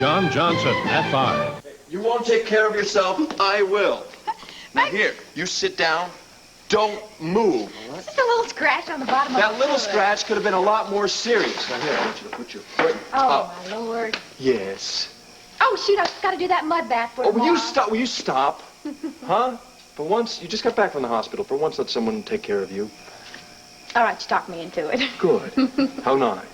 John Johnson at 5. You won't take care of yourself? I will. Now here, you sit down. Don't move. It's just a little scratch on the bottom of That little scratch could have been a lot more serious. Now here, I want you to put your foot up. My Lord. Yes. Oh, shoot, I've got to do that mud bath for will you stop? Will you stop? Huh? For once, you just got back from the hospital. For once, let someone take care of you. All right, you talked me into it. Good. How nice.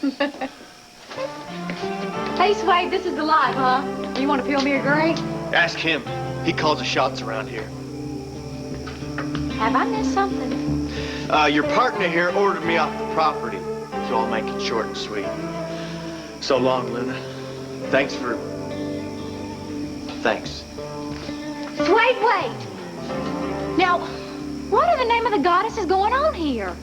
Hey, Swade, this is the live, huh? You want to feel me a drink? Ask him. He calls the shots around here. Have I missed something? Your partner here ordered me off the property, so I'll make it short and sweet. So long, Luna. Thanks. Swade, wait. Now, what in the name of the goddess is going on here?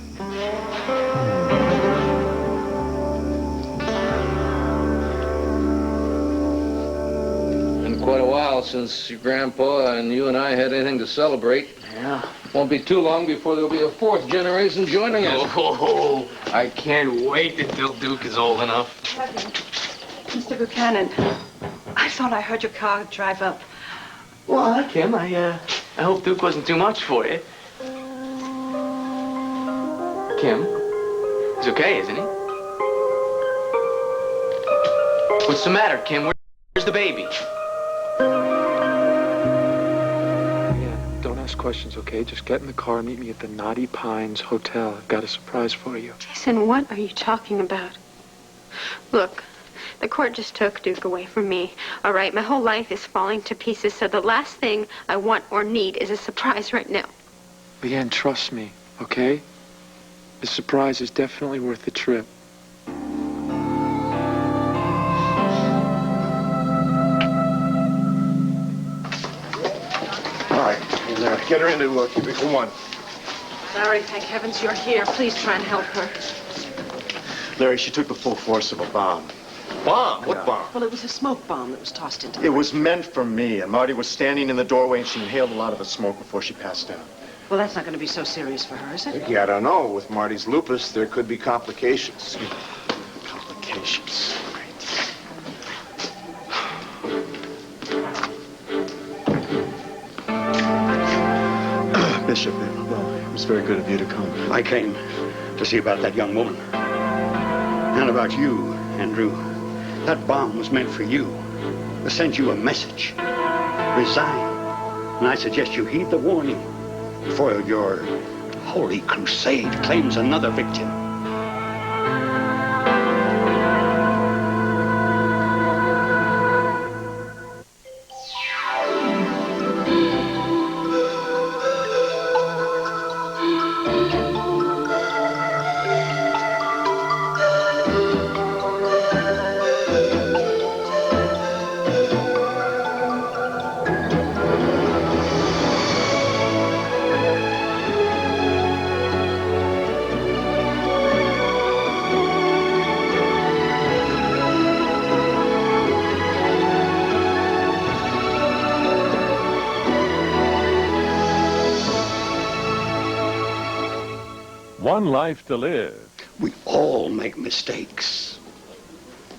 Quite a while since your grandpa and you and I had anything to celebrate. Yeah. Won't be too long before there'll be a fourth generation joining us. Oh, I can't wait until Duke is old enough. Mr. Buchanan, I thought I heard your car drive up. Well, Kim, I hope Duke wasn't too much for you. Kim, he's okay, isn't he? What's the matter, Kim? Where's the baby? Don't ask questions, okay? Just get in the car and meet me at the Knotty Pines Hotel. I've got a surprise for you. Jason, what are you talking about? Look, the court just took Duke away from me. All right, my whole life is falling to pieces, so the last thing I want or need is a surprise right now. Leanne, trust me, okay? The surprise is definitely worth the trip. Get her into cubicle 1. Larry, thank heavens you're here. Please try and help her. Larry, she took the full force of a bomb. Bomb? What bomb? Well, it was a smoke bomb that was tossed into the It was meant for me, and Marty was standing in the doorway, and she inhaled a lot of the smoke before she passed out. Well, that's not going to be so serious for her, is it? Vicky, I don't know. With Marty's lupus, there could be complications. Complications. Bishop, well, it was very good of you to come. I came to see about that young woman. And about you, Andrew. That bomb was meant for you. To send you a message. Resign. And I suggest you heed the warning before your holy crusade claims another victim. One life to live. We all make mistakes.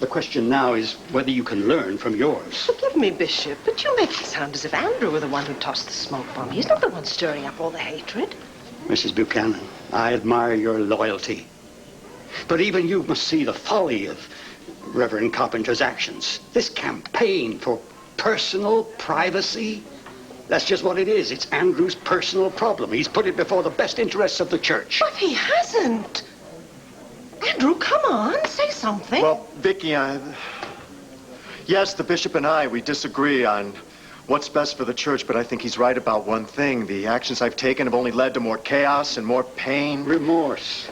The question now is whether you can learn from yours. Forgive me, Bishop, but you make it sound as if Andrew were the one who tossed the smoke bomb. He's not the one stirring up all the hatred. Mrs. Buchanan, I admire your loyalty. But even you must see the folly of Reverend Carpenter's actions. This campaign for personal privacy, that's just what it is. It's Andrew's personal problem. He's put it before the best interests of the church. But he hasn't. Andrew, come on, say something. Well, Vicky, yes, the bishop and I, we disagree on what's best for the church, but I think he's right about one thing. The actions I've taken have only led to more chaos and more pain. Remorse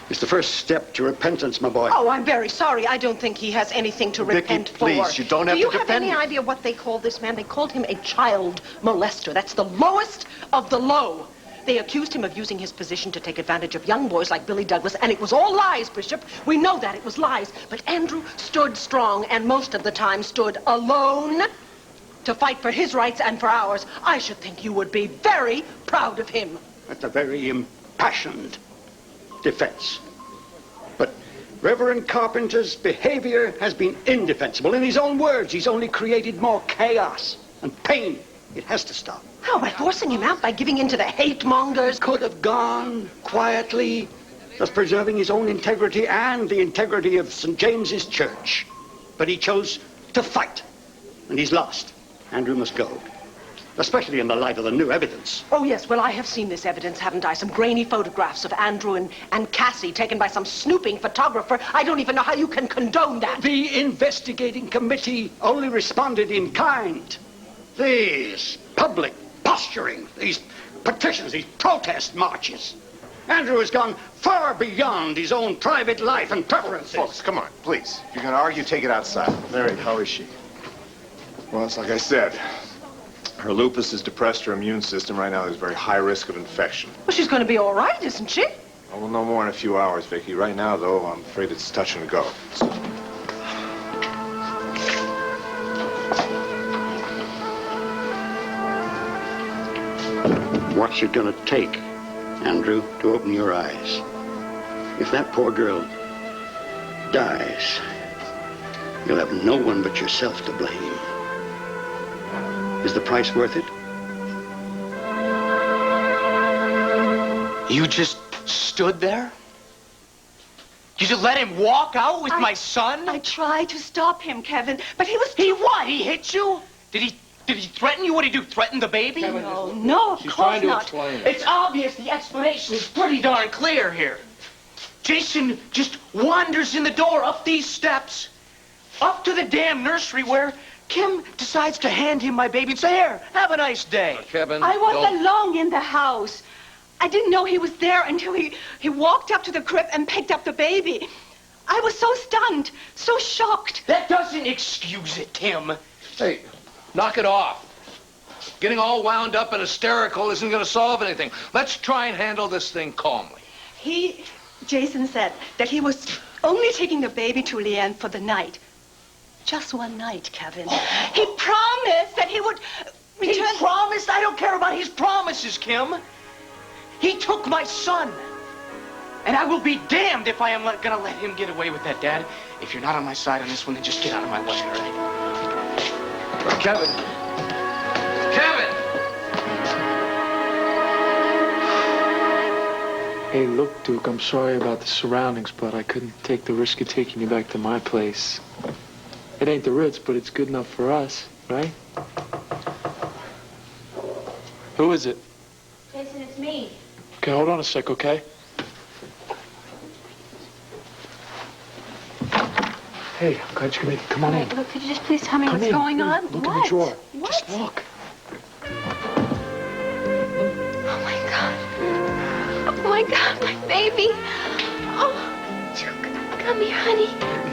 is the first step to repentance, my boy. Oh, I'm very sorry. I don't think he has anything to repent for. Vicky, please, you don't have to defend Do you have any idea what they called this man? They called him a child molester. That's the lowest of the low. They accused him of using his position to take advantage of young boys like Billy Douglas, and it was all lies, Bishop. We know that. It was lies. But Andrew stood strong, and most of the time stood alone to fight for his rights and for ours. I should think you would be very proud of him. That's a very impassioned defense. But Reverend Carpenter's behavior has been indefensible. In his own words, he's only created more chaos and pain. It has to stop. How, by forcing him out, by giving in to the hate mongers? Could have gone quietly, thus preserving his own integrity and the integrity of St. James's Church. But he chose to fight, and he's lost. Andrew must go, especially in the light of the new evidence. Oh, yes, well, I have seen this evidence, haven't I? Some grainy photographs of Andrew and Cassie taken by some snooping photographer. I don't even know how you can condone that. The investigating committee only responded in kind. These public posturing, these petitions, these protest marches. Andrew has gone far beyond his own private life and preferences. Folks, come on, please. If you're going to argue, take it outside. Mary, how is she? Well, it's like I said. Her lupus has depressed her immune system. Right now, there's very high risk of infection. Well, she's going to be all right, isn't she? Well, we'll know more in a few hours, Vicky. Right now, though, I'm afraid it's touch and go. What's it gonna take, Andrew, to open your eyes? If that poor girl dies, you'll have no one but yourself to blame. Is the price worth it? You just stood there? You just let him walk out with my son? I tried to stop him, Kevin, but he was... He what? He hit you? Did he threaten you? What did he do? Threaten the baby? No, of course not. Explain. It's obvious the explanation is pretty darn clear here. Jason just wanders in the door up these steps, up to the damn nursery where Kim decides to hand him my baby and say, here, have a nice day. Kevin, I was don't- alone in the house. I didn't know he was there until he walked up to the crib and picked up the baby. I was so stunned, so shocked. That doesn't excuse it, Kim. Hey, knock it off. Getting all wound up and hysterical isn't going to solve anything. Let's try and handle this thing calmly. Jason said that he was only taking the baby to Leanne for the night. Just one night, Kevin. He promised that he would return... He promised? I don't care about his promises, Kim. He took my son. And I will be damned if I am gonna let him get away with that, Dad. If you're not on my side on this one, then just get out of my way, all right? Kevin! Kevin! Hey, look, Duke, I'm sorry about the surroundings, but I couldn't take the risk of taking you back to my place. It ain't the Ritz, but it's good enough for us, right? Who is it? Jason, it's me. Okay, hold on a sec, okay? Hey, I'm glad you can make it. Come on in. Look, could you just please tell me Come what's in. going on? Look What? in the drawer. What? Just look. Oh, my God. Oh, my God, my baby. Oh, Duke, come here, honey.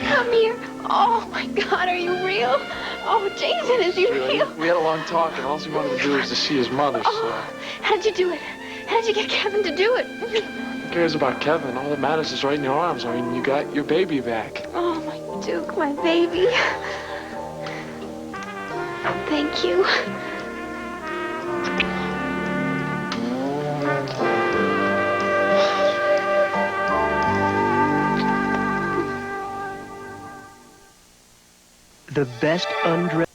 Come here. Oh, my God, are you real? Oh, Jason, is you real? We had a long talk, and all he wanted to do was to see his mother, so... How'd you do it? How'd you get Kevin to do it? Who cares about Kevin? All that matters is right in your arms. I mean, you got your baby back. Oh, my Duke, my baby. Thank you. The best undressed...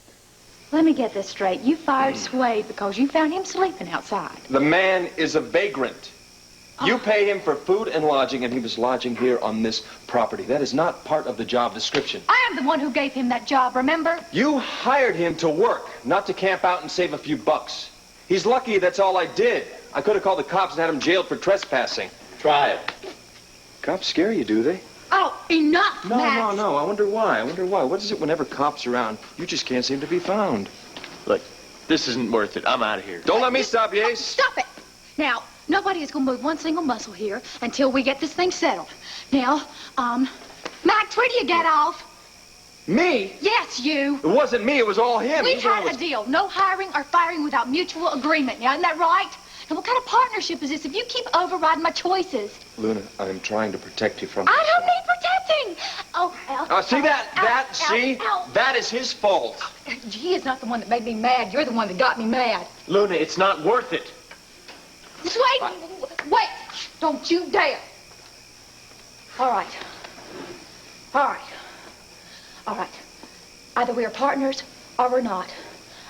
Let me get this straight. You fired Swade because you found him sleeping outside. The man is a vagrant. You pay him for food and lodging, and he was lodging here on this property. That is not part of the job description. I am the one who gave him that job, remember? You hired him to work, not to camp out and save a few bucks. He's lucky that's all I did. I could have called the cops and had him jailed for trespassing. Try it. Cops scare you, do they? Oh, enough, No, Max. no. I wonder why. What is it whenever cops are around, you just can't seem to be found? Look, this isn't worth it. I'm out of here. Don't let me stop you, Ace. Stop it. Now, nobody is going to move one single muscle here until we get this thing settled. Now, Max, where do you get off? Me? Yes, you. It wasn't me. It was all him. We He's the one had who a was- deal. No hiring or firing without mutual agreement. Now, isn't that right? Now, what kind of partnership is this if you keep overriding my choices? Luna, I'm trying to protect you from... I don't need protecting. Oh, ow. See that? See? Ow. That is his fault. He is not the one that made me mad. You're the one that got me mad. Luna, it's not worth it. Wait. Don't you dare. All right. All right. All right. Either we're partners or we're not.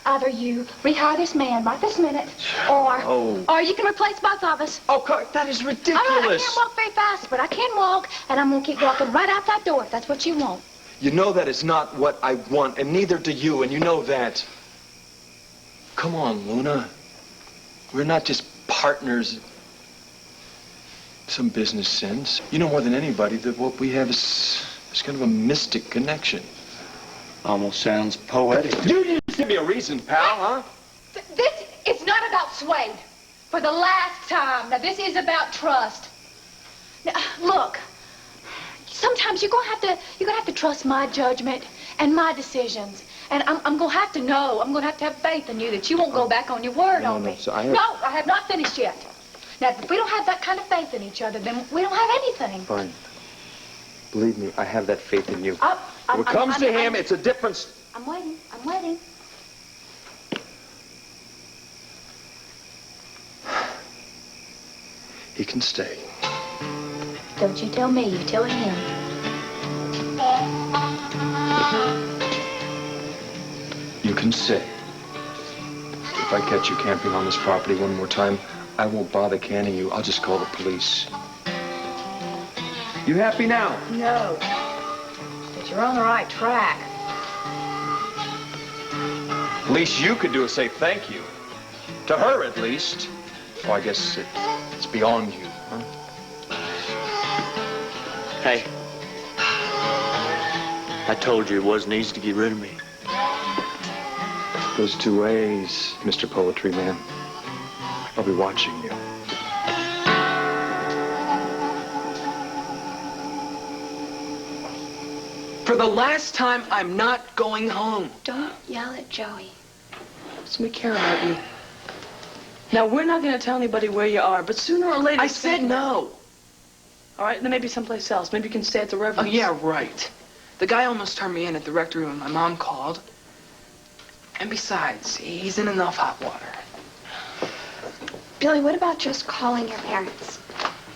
Either you rehire this man right this minute, or you can replace both of us. Oh, that is ridiculous. All right, I can't walk very fast, but I can walk, and I'm going to keep walking right out that door if that's what you want. You know that is not what I want, and neither do you, and you know that. Come on, Luna. We're not just partners in some business sense. You know more than anybody that what we have is kind of a mystic connection. Almost sounds poetic. You just give me a reason, pal, huh? This is not about Swade. For the last time. Now, this is about trust. Now, look, sometimes you're gonna have to trust my judgment and my decisions. And I'm gonna have to know. I'm gonna have to have faith in you that you won't go back on your word on me. So No, I have not finished yet. Now, if we don't have that kind of faith in each other, then we don't have anything. Fine. Believe me, I have that faith in you. When it comes to him, it's a difference. I'm waiting. I'm waiting. He can stay. Don't you tell me. You tell him. You can stay. If I catch you camping on this property one more time, I won't bother canning you. I'll just call the police. You happy now? No. But you're on the right track. Least you could do is say thank you. To her, at least. Oh, I guess it's beyond you, huh? Hey. I told you it wasn't easy to get rid of me. Goes two ways, Mr. Poetry Man. I'll be watching you. For the last time, I'm not going home. Don't yell at Joey. We care about you. Now, we're not going to tell anybody where you are, but sooner or later... I said no. All right, then maybe someplace else. Maybe you can stay at the Oh, Reverend's. yeah, right. The guy almost turned me in at the rectory when my mom called. And besides, he's in enough hot water. Billy, what about just calling your parents?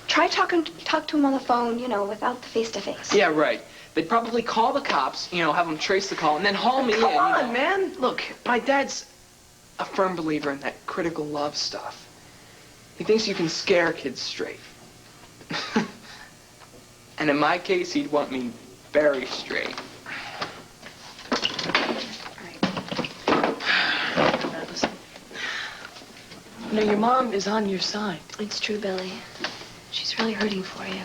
Try talk to them on the phone, you know, without the face-to-face. Yeah, right. They'd probably call the cops, you know, have them trace the call, and then haul me in. Come on, you know. man. Look, my dad's a firm believer in that critical love stuff. He thinks you can scare kids straight. And in my case, he'd want me very straight. Listen. You know, your mom is on your side. It's true, Billy. She's really hurting for you.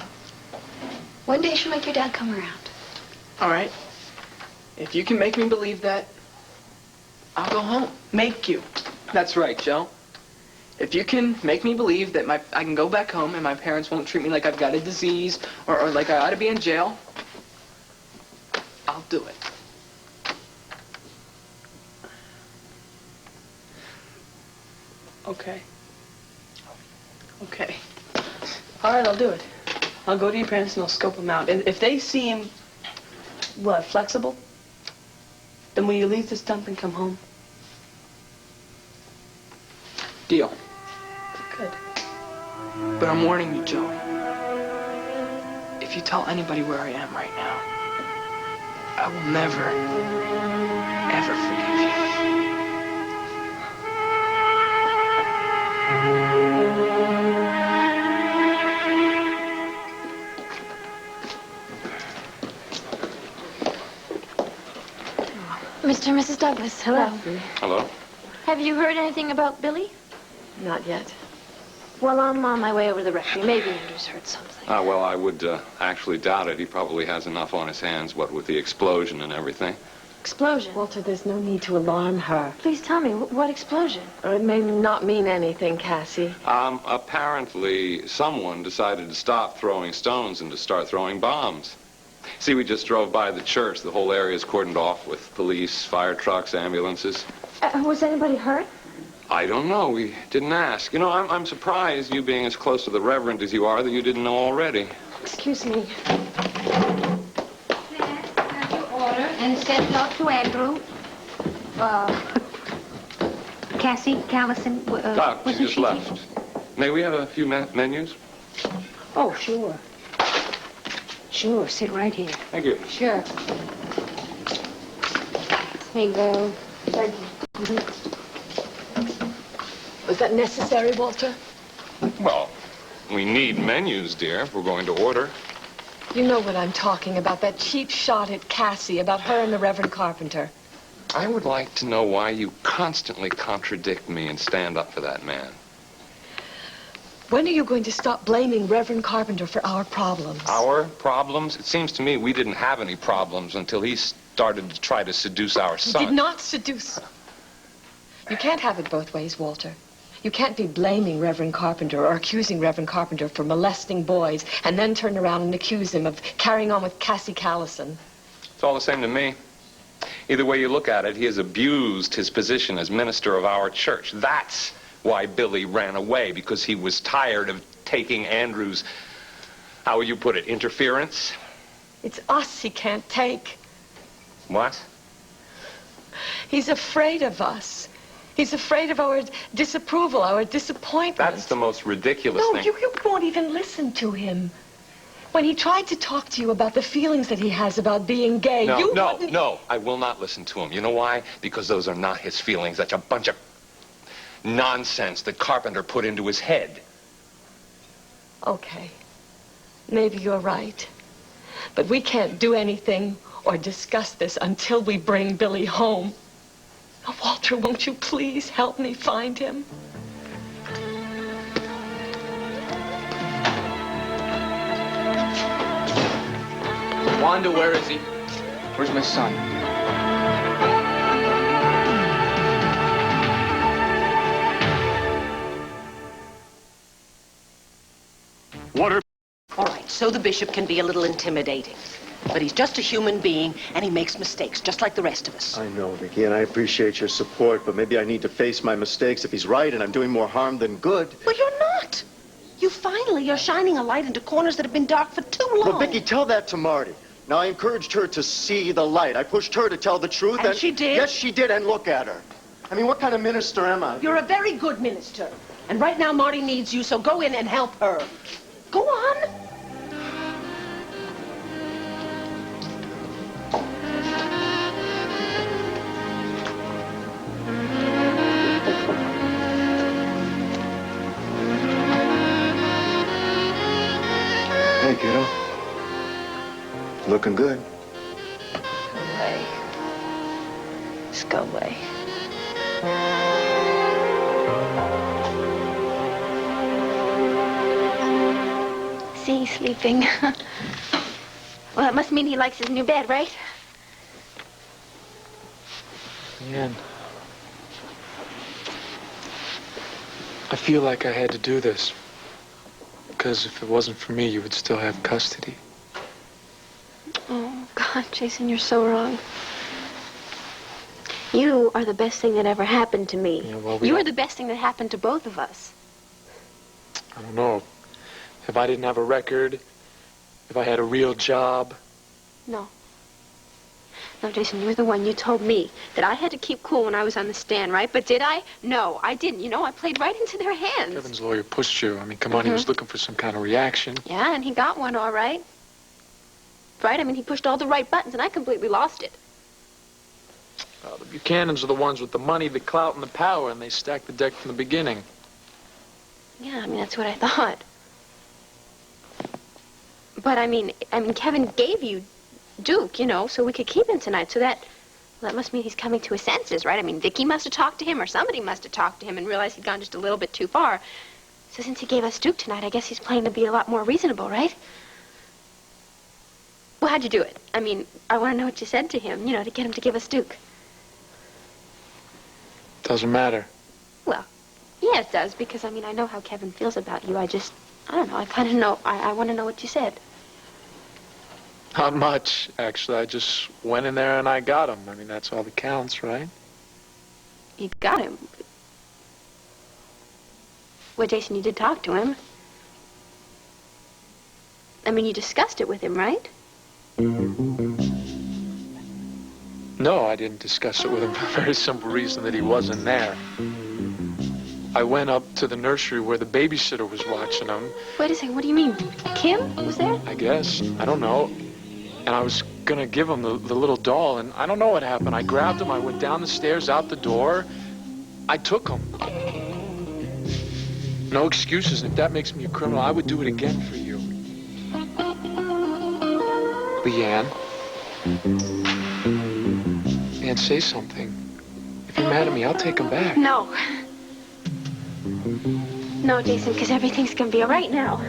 One day she'll make your dad come around. All right. If you can make me believe that, I'll go home. Make you. That's right, Joe. If you can make me believe that I can go back home and my parents won't treat me like I've got a disease or like I ought to be in jail, I'll do it. Okay. Okay. All right, I'll do it. I'll go to your parents and I'll scope them out. And if they seem, what, flexible, then will you leave this dump and come home? Deal. Good. But I'm warning you, Joe. If you tell anybody where I am right now, I will never, ever forgive Mr. and Mrs. Douglas, hello. Hello. Have you heard anything about Billy? Not yet. Well, I'm on my way over to the rectory. Maybe Andrew's heard something. Well, I would actually doubt it. He probably has enough on his hands, what with the explosion and everything. Explosion? Walter, there's no need to alarm her. Please tell me, what explosion? It may not mean anything, Cassie. Apparently, someone decided to stop throwing stones and to start throwing bombs. See, we just drove by the church. The whole area is cordoned off with police, fire trucks, ambulances. Was anybody hurt? I don't know. We didn't ask. You know, I'm surprised, you being as close to the Reverend as you are, that you didn't know already. Excuse me. Order and send note to Andrew. Cassie, Callison, She just left. May we have a few menus? Oh, sure. Sure, sit right here. Thank you. Sure. Here you go. Thank you. Was that necessary, Walter? Well, we need menus, dear, if we're going to order. You know what I'm talking about, that cheap shot at Cassie, about her and the Reverend Carpenter. I would like to know why you constantly contradict me and stand up for that man. When are you going to stop blaming Reverend Carpenter for our problems? Our problems? It seems to me we didn't have any problems until he started to try to seduce our son. He did not seduce. You can't have it both ways, Walter. You can't be blaming Reverend Carpenter or accusing Reverend Carpenter for molesting boys and then turn around and accuse him of carrying on with Cassie Callison. It's all the same to me. Either way you look at it, he has abused his position as minister of our church. That's why Billy ran away, because he was tired of taking Andrew's, how will you put it, interference? It's us he can't take. What? He's afraid of us. He's afraid of our disapproval, our disappointment. That's the most ridiculous No, thing. you won't even listen to him. When he tried to talk to you about the feelings that he has about being gay, you wouldn't... No, I will not listen to him. You know why? Because those are not his feelings. That's a bunch of nonsense that Carpenter put into his head. Okay. Maybe you're right. But we can't do anything or discuss this until we bring Billy home. Now, Walter, won't you please help me find him? Wanda, where is he? Where's my son? Water. All right, so the bishop can be a little intimidating. But he's just a human being, and he makes mistakes, just like the rest of us. I know, Vicky, and I appreciate your support, but maybe I need to face my mistakes if he's right and I'm doing more harm than good. Well, you're not. You finally are shining a light into corners that have been dark for too long. Well, Vicky, tell that to Marty. Now, I encouraged her to see the light. I pushed her to tell the truth. And she did? Yes, she did, and look at her. I mean, what kind of minister am I? You're a very good minister. And right now, Marty needs you, so go in and help her. Go on. Hey, kiddo. Looking good. Go away. Just go away. See, he's sleeping. Well, it must mean he likes his new bed, right? Leanne, I feel like I had to do this. Because if it wasn't for me, you would still have custody. Oh, God, Jason, you're so wrong. You are the best thing that ever happened to me. Yeah, well, You are the best thing that happened to both of us. I don't know. If I didn't have a record, if I had a real job. No. No, Jason, you're the one. You told me that I had to keep cool when I was on the stand, right? But did I? No, I didn't. You know, I played right into their hands. Kevin's lawyer pushed you. I mean, come on, he was looking for some kind of reaction. Yeah, and he got one, all right. Right? I mean, he pushed all the right buttons, and I completely lost it. The Buchanans are the ones with the money, the clout, and the power, and they stacked the deck from the beginning. Yeah, I mean, that's what I thought. But, I mean, Kevin gave you Duke, you know, so we could keep him tonight. So that must mean he's coming to his senses, right? I mean, Vicky must have talked to him, or somebody must have talked to him and realized he'd gone just a little bit too far. So since he gave us Duke tonight, I guess he's planning to be a lot more reasonable, right? Well, how'd you do it? I mean, I want to know what you said to him, you know, to get him to give us Duke. Doesn't matter. Well, yeah, it does, because, I mean, I know how Kevin feels about you. I don't know, I kind of know. I want to know what you said. Not much, actually. I just went in there and I got him. I mean, that's all that counts, right? You got him. Well, Jason, you did talk to him. I mean, you discussed it with him, right? No, I didn't discuss it with him for the very simple reason that he wasn't there. I went up to the nursery where the babysitter was watching him. Wait a second, what do you mean? Kim was there? I guess. I don't know. And I was gonna give him the little doll, and I don't know what happened. I grabbed him, I went down the stairs, out the door. I took him. No excuses. If that makes me a criminal, I would do it again for you. Leanne. Ann, say something. If you're mad at me, I'll take him back. No. No, Jason, because everything's gonna be all right now.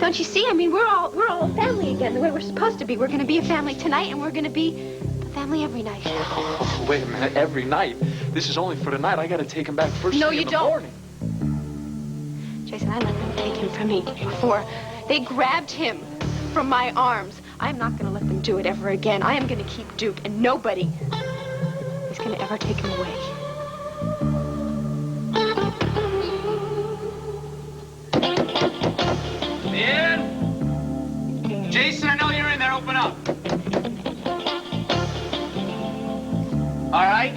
Don't you see? I mean, we're all a family again, the way we're supposed to be. We're gonna be a family tonight, and we're gonna be a family every night. Oh, wait a minute. Every night? This is only for tonight. I gotta take him back first thing in the morning. Jason, I let them take him from me before. They grabbed him from my arms. I'm not gonna let them do it ever again. I am gonna keep Duke, and nobody is gonna ever take him away. Man! Jason, I know you're in there. Open up. All right?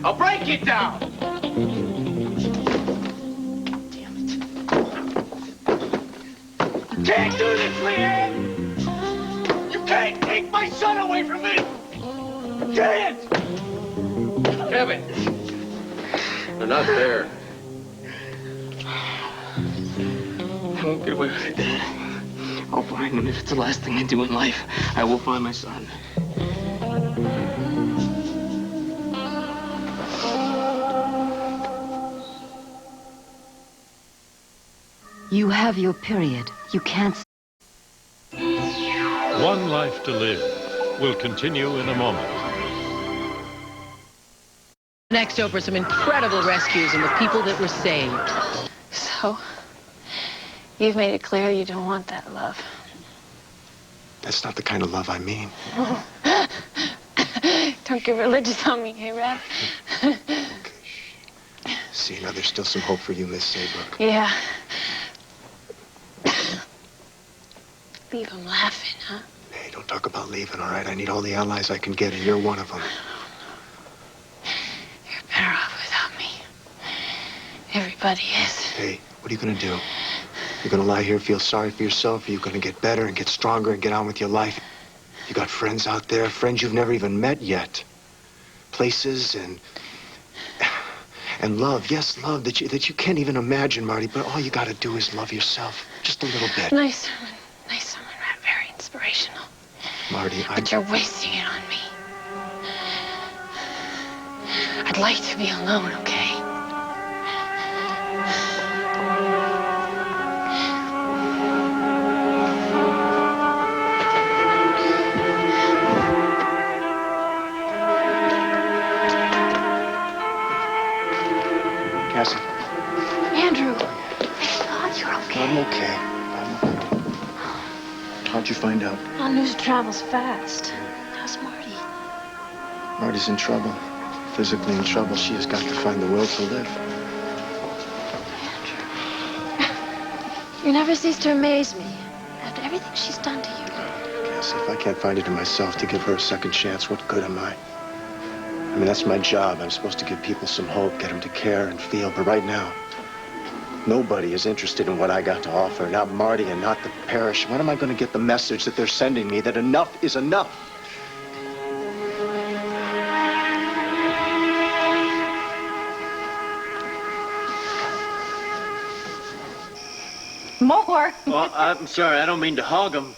I'll break it down. Damn it. You can't do this, Leanne! You can't take my son away from me! You can't! Kevin! They're not there. I won't get away with it, Dad. I'll find him. If it's the last thing I do in life, I will find my son. You have your period. You can't... One Life to Live will continue in a moment. Next over, some incredible rescues and the people that were saved. So, you've made it clear you don't want that love. That's not the kind of love I mean. Don't get religious on me, hey, Rap. See, now there's still some hope for you, Miss Saybrook. Yeah. Leave him laughing, huh? Hey, don't talk about leaving, all right? I need all the allies I can get, and you're one of them. You're better off without me. Everybody is. Hey, what are you gonna do? You're gonna lie here, feel sorry for yourself, or you're gonna get better and get stronger and get on with your life? You got friends out there, friends you've never even met yet. Places and love, yes, love that you can't even imagine, Marty, but all you gotta do is love yourself. Just a little bit. Nice sermon, Rap. Very inspirational. Marty, But you're wasting it on me. I'd like to be alone, okay? Cassie. Andrew, thank God you're okay. I'm okay. How'd you find out? Well, news travels fast. How's Marty? Marty's in trouble. Physically in trouble. She has got to find the will to live. You never cease to amaze me. After everything she's done to you. Cassie, if I can't find it in myself to give her a second chance, what good am I? I mean, that's my job. I'm supposed to give people some hope, get them to care and feel. But right now, nobody is interested in what I got to offer. Not Marty and not the parish. When am I going to get the message that they're sending me that enough is enough? More. Well, I'm sorry. I don't mean to hog them,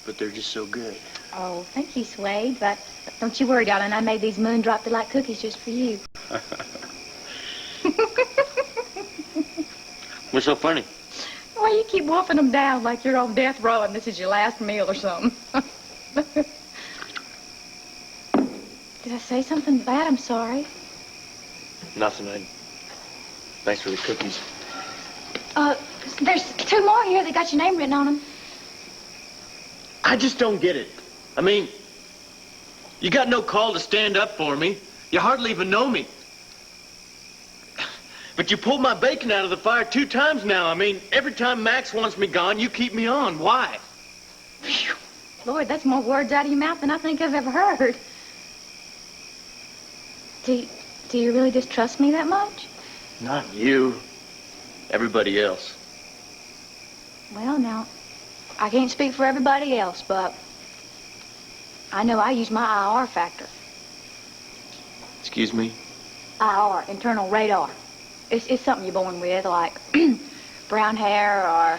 but they're just so good. Oh, thank you, Swade, but don't you worry, darling. I made these moon-drop delight cookies just for you. What's so funny? Why, you keep wolfing them down like you're on death row and this is your last meal or something. Did I say something bad? I'm sorry. Nothing. Thanks for the cookies. There's 2 more here that got your name written on them. I just don't get it. I mean, you got no call to stand up for me. You hardly even know me. But you pulled my bacon out of the fire 2 times now. I mean, every time Max wants me gone, you keep me on. Why? Lord, that's more words out of your mouth than I think I've ever heard. Do you really distrust me that much? Not you. Everybody else. Well, now, I can't speak for everybody else, but I know I use my IR factor. Excuse me? IR, internal radar. It's something you're born with, like brown hair or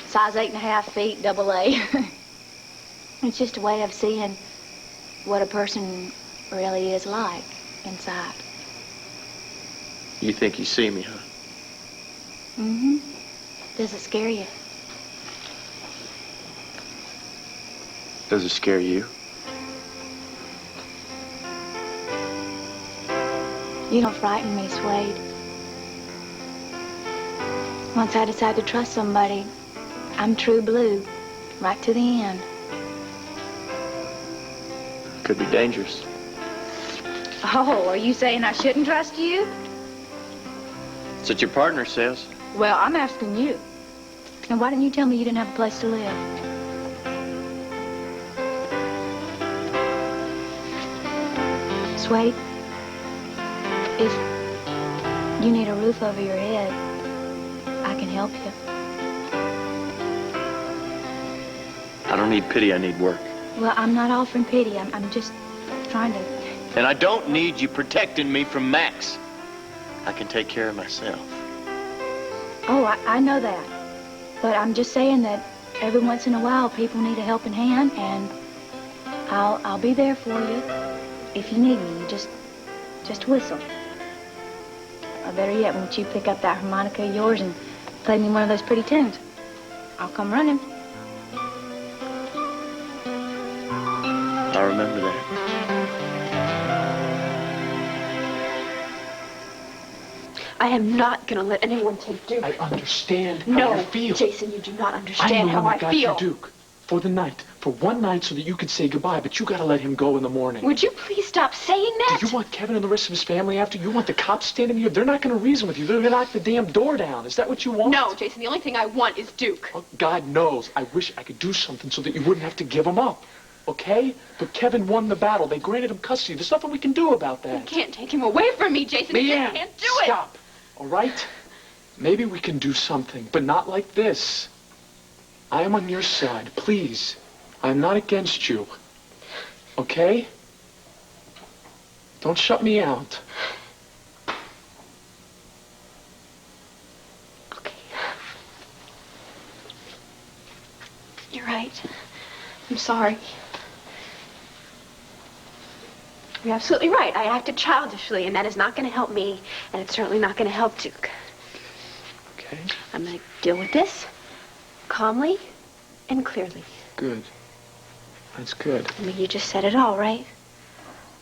size 8.5 feet, AA. It's just a way of seeing what a person really is like inside. You think you see me, huh? Mm-hmm. Does it scare you? Does it scare you? You don't frighten me, Swade. Once I decide to trust somebody, I'm true blue, right to the end. Could be dangerous. Oh, are you saying I shouldn't trust you? That's what your partner says. Well, I'm asking you. And why didn't you tell me you didn't have a place to live? Swade, if you need a roof over your head, I can help you. I don't need pity, I need work. Well, I'm not offering pity. I'm just trying to... And I don't need you protecting me from Max. I can take care of myself. Oh, I know that. But I'm just saying that every once in a while people need a helping hand, and I'll be there for you if you need me. You just whistle. Or better yet, won't you pick up that harmonica of yours and play me one of those pretty tunes? I'll come running. I'll remember that. I am not going to let anyone take Duke. I understand how No, you feel. Jason, you do not I'm understand the how one I that got feel. you Duke. For the night. For one night so that you could say goodbye, but you gotta let him go in the morning. Would you please stop saying that? Do you want Kevin and the rest of his family after you? You want the cops standing here? They're not gonna reason with you. They're gonna knock the damn door down. Is that what you want? No, Jason, the only thing I want is Duke. Oh, God knows. I wish I could do something so that you wouldn't have to give him up. Okay? But Kevin won the battle. They granted him custody. There's nothing we can do about that. You can't take him away from me, Jason. You Leanne, can't do it. stop. All right? Maybe we can do something, but not like this. I am on your side. Please. I'm not against you. Okay? Don't shut me out. Okay. You're right. I'm sorry. You're absolutely right. I acted childishly, and that is not going to help me, and it's certainly not going to help Duke. Okay. I'm going to deal with this calmly and clearly. Good. That's good. I mean, you just said it all, right?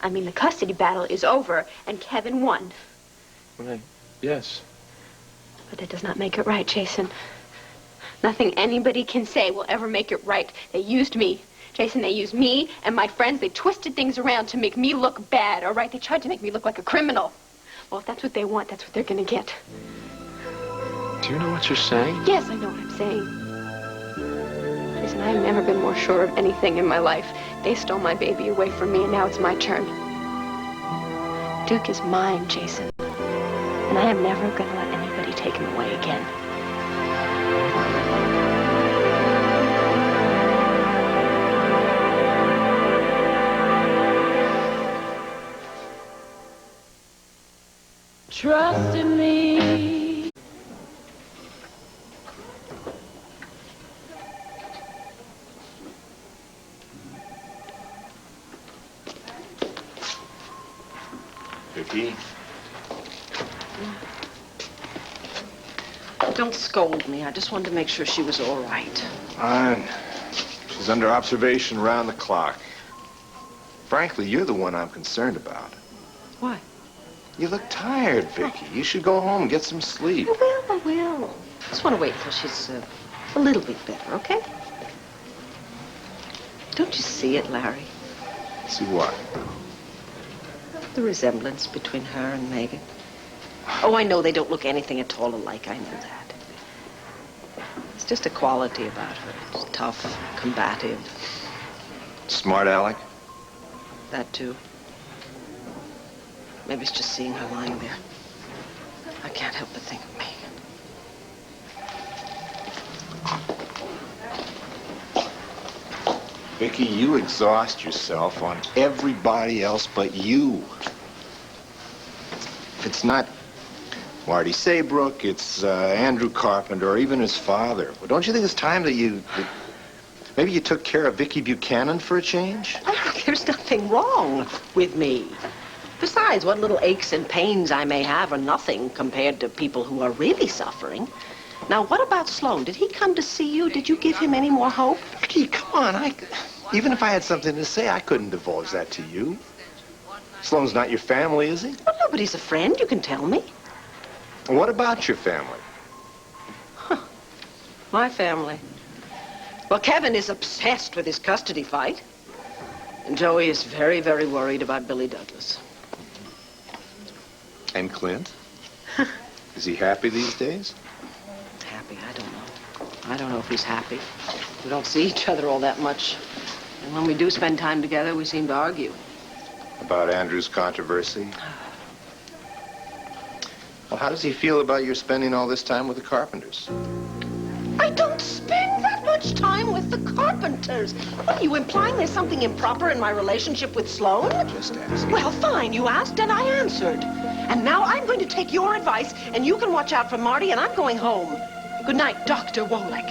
I mean, the custody battle is over, and Kevin won. Right. Yes. But that does not make it right, Jason. Nothing anybody can say will ever make it right. They used me. Jason, they used me and my friends. They twisted things around to make me look bad, all right? They tried to make me look like a criminal. Well, if that's what they want, that's what they're going to get. Do you know what you're saying? Yes, I know what I'm saying. Jason, I have never been more sure of anything in my life. They stole my baby away from me, and now it's my turn. Duke is mine, Jason. And I am never going to let anybody take him away again. Trust in me. Vicky? Don't scold me. I just wanted to make sure she was all right. Fine. She's under observation around the clock. Frankly, you're the one I'm concerned about. Why? You look tired, Vicky. You should go home and get some sleep. I will. Just want to wait till she's a little bit better, okay? Don't you see it, Larry? See what? The resemblance between her and Megan. Oh, I know they don't look anything at all alike. I know that. It's just a quality about her. It's tough, combative. Smart Alec? That too. Maybe it's just seeing her lying there. I can't help but think of Megan. Vicky, you exhaust yourself on everybody else but you. If it's not Marty Saybrook, it's Andrew Carpenter, or even his father. Well, don't you think it's time that maybe you took care of Vicky Buchanan for a change? I think there's nothing wrong with me. Besides, what little aches and pains I may have are nothing compared to people who are really suffering. Now, what about Sloan? Did he come to see you? Did you give him any more hope? Vicky, come on. Even if I had something to say, I couldn't divulge that to you. Sloan's not your family, is he? Well, nobody's a friend. You can tell me. What about your family? My family. Well, Kevin is obsessed with his custody fight. And Joey is very, very worried about Billy Douglas. And Clint? Is he happy these days? Happy? I don't know. I don't know if he's happy. We don't see each other all that much. And when we do spend time together, we seem to argue. About Andrew's controversy? Well, how does he feel about your spending all this time with the Carpenters? I don't spend that much time with the Carpenters. What, are you implying there's something improper in my relationship with Sloan? Just asking. Well, fine. You asked and I answered. And now I'm going to take your advice, and you can watch out for Marty, and I'm going home. Good night, Dr. Wolek.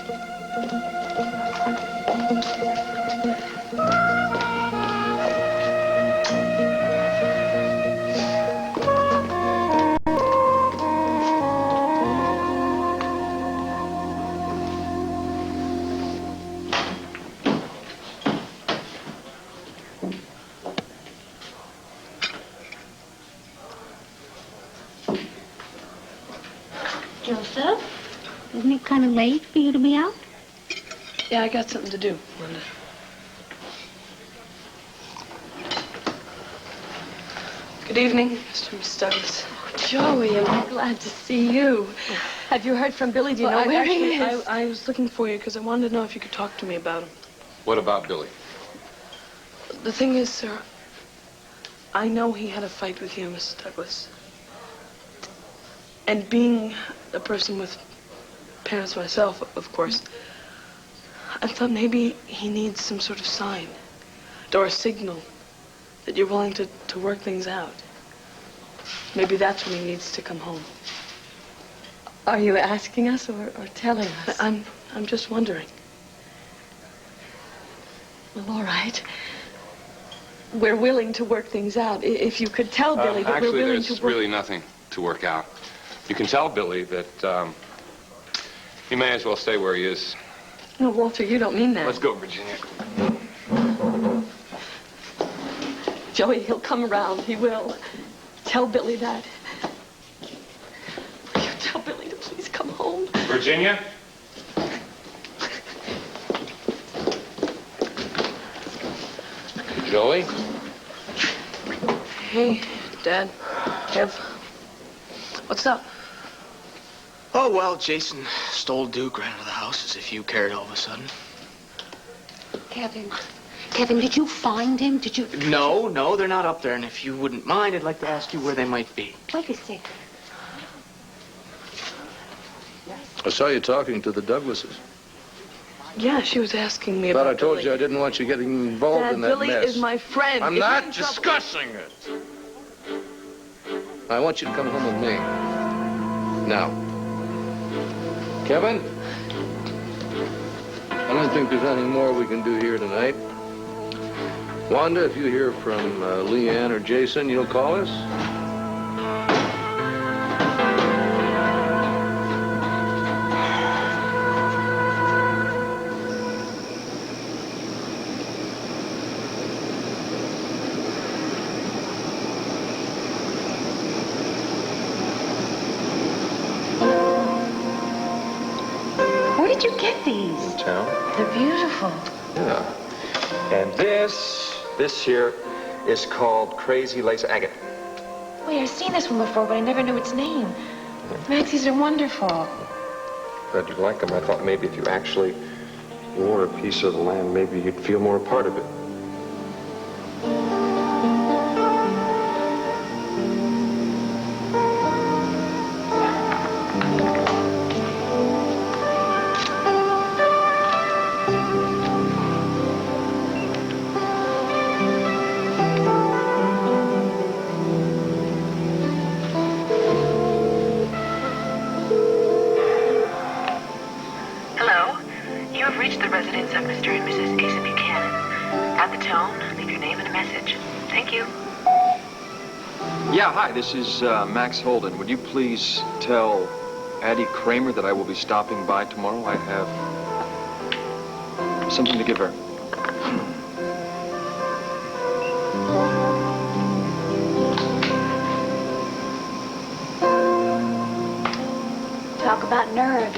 Joseph, isn't it kind of late for you to be out? Yeah, I got something to do, Linda. Good evening, Mr. and Miss Douglas. Oh, Joey, am I glad to see you. Have you heard from Billy? Do you know where he is? I was looking for you because I wanted to know if you could talk to me about him. What about Billy? The thing is, sir, I know he had a fight with you, Mrs. Douglas. And being a person with parents myself, of course, I thought maybe he needs some sort of sign or a signal that you're willing to work things out. Maybe that's when he needs to come home. Are you asking us or telling us? I'm just wondering. Well, all right. We're willing to work things out. If you could tell Billy that we're willing to work... Actually, there's really nothing to work out. You can tell Billy that he may as well stay where he is. No, Walter, you don't mean that. Let's go, Virginia. Joey, he'll come around. He will. Tell Billy that. Will you tell Billy to please come home? Virginia? Joey? Hey, Dad. Kev. What's up? Oh, well, Jason stole Duke right out of the house as if you cared all of a sudden. Kevin, did you find him? Did you... No, they're not up there. And if you wouldn't mind, I'd like to ask you where they might be. Wait a second. I saw you talking to the Douglases. Yeah, she was asking me But about I told Billy. you I didn't want you getting involved Dad, in that Billy mess. is my friend. I'm If not you're in trouble- discussing it. I want you to come home with me. Now. Kevin? I don't think there's any more we can do here tonight. Wanda, if you hear from Leanne or Jason, you'll call us? Where did you get these? In town? They're beautiful. Yeah. And this here is called Crazy Lace Agate. Wait, I've seen this one before, but I never knew its name. Max, these are wonderful. Glad you like them. I thought maybe if you actually wore a piece of the land, maybe you'd feel more a part of it. residence of Mr. and Mrs. Asa Buchanan. At the tone, leave your name and a message. Thank you. Yeah, hi, this is Max Holden. Would you please tell Addie Kramer that I will be stopping by tomorrow? I have something to give her. Talk about nerve.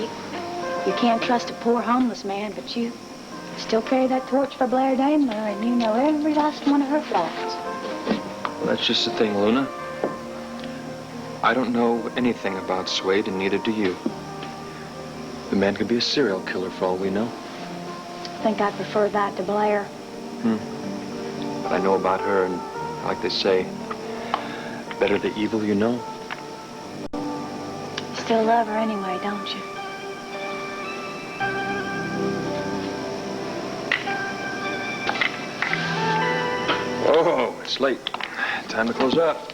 You can't trust a poor homeless man, but you still carry that torch for Blair Daimler, and you know every last one of her flaws. Well, that's just the thing, Luna. I don't know anything about Swade, and neither do you. The man could be a serial killer for all we know. I think I prefer that to Blair. But I know about her, and like they say, better the evil you know. You still love her anyway, don't you? Oh, it's late. Time to close up.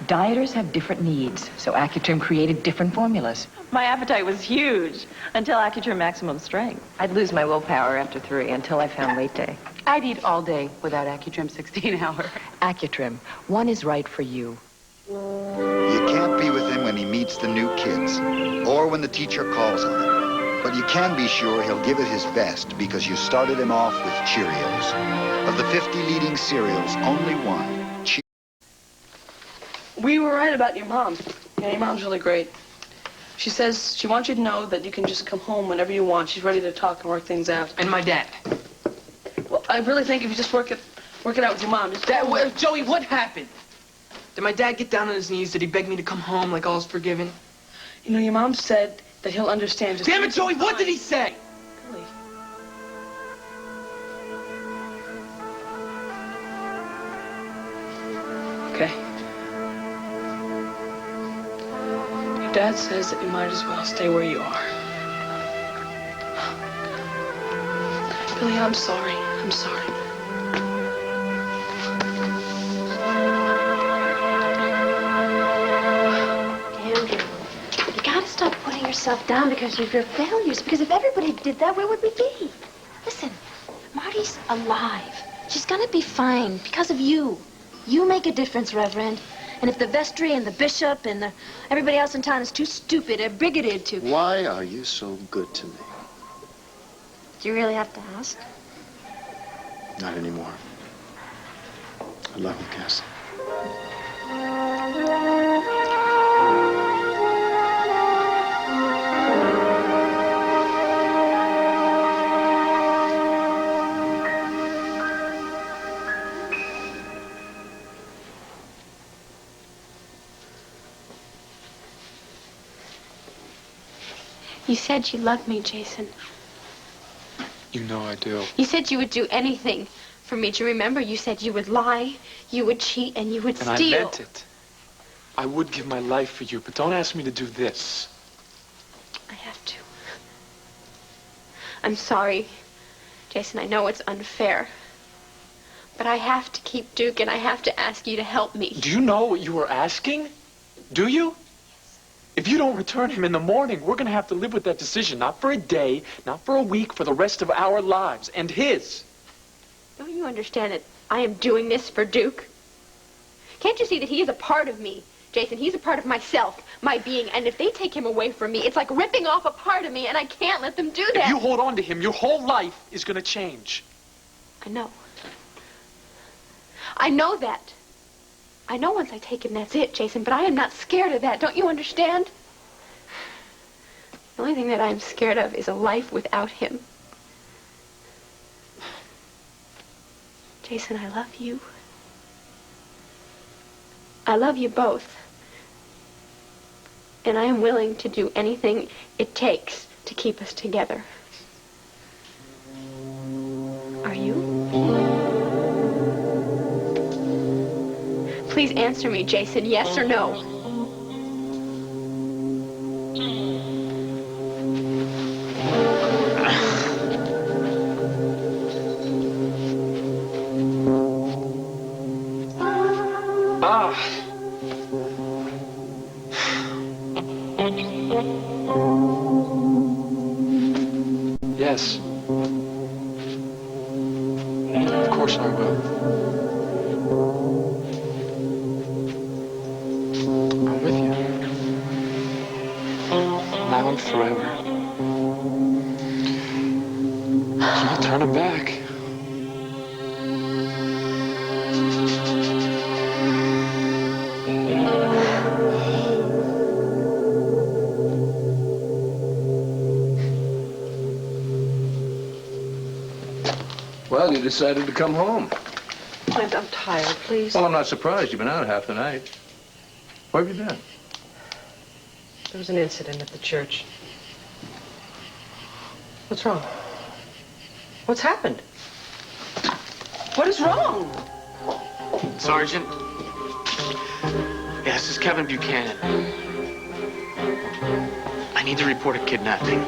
Dieters have different needs, so Accutrim created different formulas. My appetite was huge until Accutrim Maximum Strength. I'd lose my willpower after 3 until I found Weight Day. I'd eat all day without Accutrim 16-hour. Accutrim, one is right for you. You can't be with him when he meets the new kids, or when the teacher calls on him. But you can be sure he'll give it his best because you started him off with Cheerios. Of the 50 leading cereals, only one. We were right about your mom. Yeah, your mom's really great. She says she wants you to know that you can just come home whenever you want. She's ready to talk and work things out. And my dad. Well, I really think if you just work it out with your mom. Just Joey, what happened? Did my dad get down on his knees? Did he beg me to come home like all's forgiven? You know, your mom said that he'll understand. Just damn it, Joey, what did he say? Billy. Okay. Dad says that you might as well stay where you are. Billy, I'm sorry. I'm sorry. Andrew, you gotta stop putting yourself down because of your failures. Because if everybody did that, where would we be? Listen, Marty's alive. She's gonna be fine because of you. You make a difference, Reverend. And if the vestry and the bishop and everybody else in town is too stupid or bigoted to... Why are you so good to me? Do you really have to ask? Not anymore. I love you, Cass. You said you loved me, Jason. You know I do. You said you would do anything for me. Do you remember? You said you would lie, you would cheat, and you would steal. And I meant it. I would give my life for you, but don't ask me to do this. I have to. I'm sorry, Jason. I know it's unfair. But I have to keep Duke, and I have to ask you to help me. Do you know what you were asking? Do you? If you don't return him in the morning, we're going to have to live with that decision. Not for a day, not for a week, for the rest of our lives. And his. Don't you understand that I am doing this for Duke? Can't you see that he is a part of me, Jason? He's a part of myself, my being. And if they take him away from me, it's like ripping off a part of me, and I can't let them do that. If you hold on to him, your whole life is going to change. I know. I know that. I know once I take him, that's it, Jason, but I am not scared of that. Don't you understand? The only thing that I'm scared of is a life without him. Jason, I love you. I love you both. And I am willing to do anything it takes to keep us together. Are you? Please answer me, Jason, yes or no? Yes. Of course I will. I'm with you. Now and forever. I'm not turning back. Well, you decided to come home. I'm tired, please. Well, I'm not surprised. You've been out half the night. Where have you been? There was an incident at the church. What's wrong? What's happened? What is wrong? Sergeant? Yeah, this is Kevin Buchanan. I need to report a kidnapping.